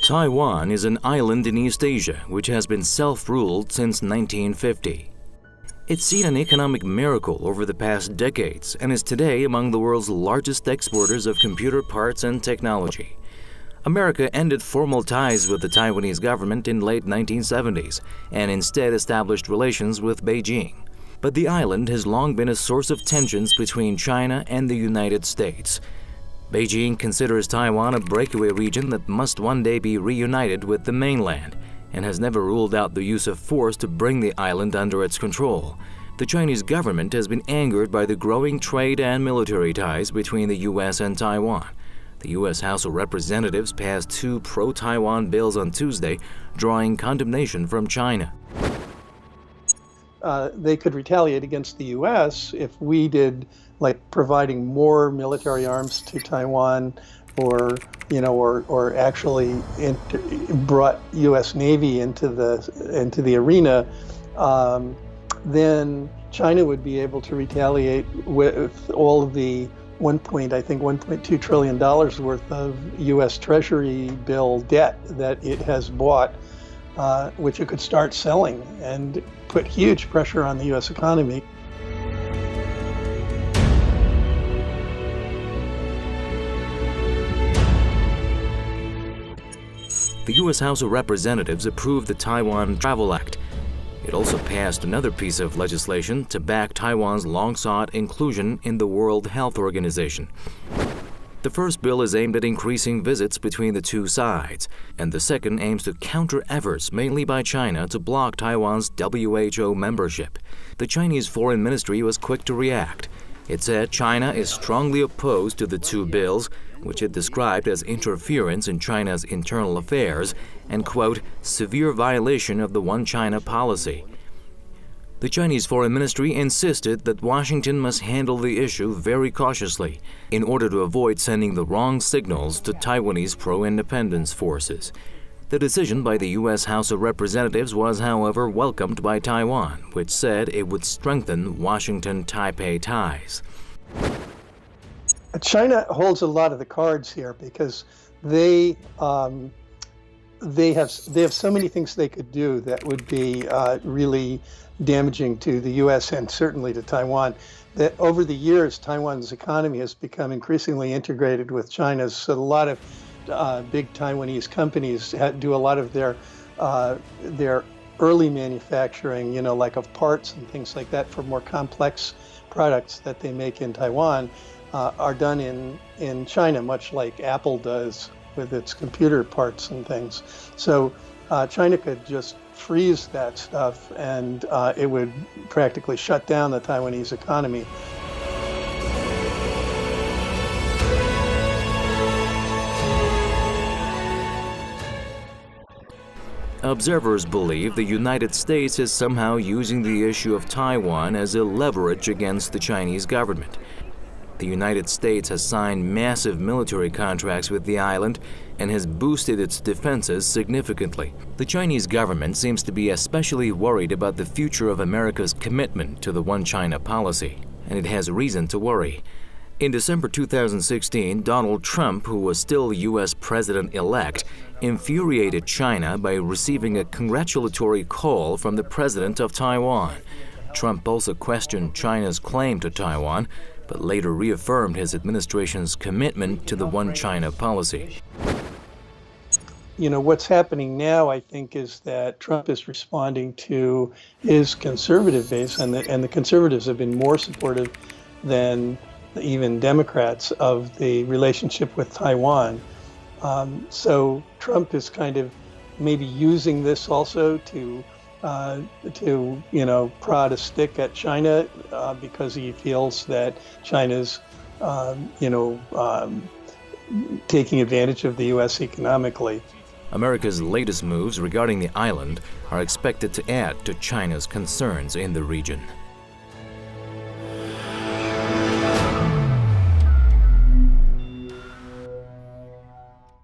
Taiwan is an island in East Asia which has been self-ruled since 1950. It's seen an economic miracle over the past decades and is today among the world's largest exporters of computer parts and technology. America ended formal ties with the Taiwanese government in late 1970s and instead established relations with Beijing. But the island has long been a source of tensions between China and the United States. Beijing considers Taiwan a breakaway region that must one day be reunited with the mainland and has never ruled out the use of force to bring the island under its control. The Chinese government has been angered by the growing trade and military ties between the US and Taiwan. The U.S. House of Representatives passed 2 pro-Taiwan bills on Tuesday, drawing condemnation from China. They could retaliate against the U.S. if we did, like, providing more military arms to Taiwan, or actually brought U.S. Navy into the arena. Then China would be able to retaliate with all of the $1.2 trillion worth of U.S. Treasury bill debt that it has bought, which it could start selling and put huge pressure on the U.S. economy. The U.S. House of Representatives approved the Taiwan Travel Act. It also passed another piece of legislation to back Taiwan's long-sought inclusion in the World Health Organization. The first bill is aimed at increasing visits between the two sides, and the second aims to counter efforts, mainly by China, to block Taiwan's WHO membership. The Chinese Foreign Ministry was quick to react. It said China is strongly opposed to the 2 bills, which it described as interference in China's internal affairs and, quote, severe violation of the One China policy. The Chinese Foreign Ministry insisted that Washington must handle the issue very cautiously in order to avoid sending the wrong signals to Taiwanese pro-independence forces. The decision by the U.S. House of Representatives was, however, welcomed by Taiwan, which said it would strengthen Washington-Taipei ties. China holds a lot of the cards here because they have so many things they could do that would be really damaging to the U.S. and certainly to Taiwan. That over the years, Taiwan's economy has become increasingly integrated with China's. So a lot of big Taiwanese companies do a lot of their early manufacturing, like of parts and things like that for more complex products that they make in Taiwan, are done in China, much like Apple does with its computer parts and things. So China could just freeze that stuff and it would practically shut down the Taiwanese economy. Observers believe the United States is somehow using the issue of Taiwan as a leverage against the Chinese government. The United States has signed massive military contracts with the island and has boosted its defenses significantly. The Chinese government seems to be especially worried about the future of America's commitment to the One China policy, and it has reason to worry. In December 2016, Donald Trump, who was still U.S. president-elect, infuriated China by receiving a congratulatory call from the president of Taiwan. Trump also questioned China's claim to Taiwan, but later reaffirmed his administration's commitment to the One China policy. What's happening now, I think, is that Trump is responding to his conservative base, and the conservatives have been more supportive than even Democrats of the relationship with Taiwan. So Trump is kind of maybe using this also to prod a stick at China because he feels that China's, taking advantage of the U.S. economically. America's latest moves regarding the island are expected to add to China's concerns in the region.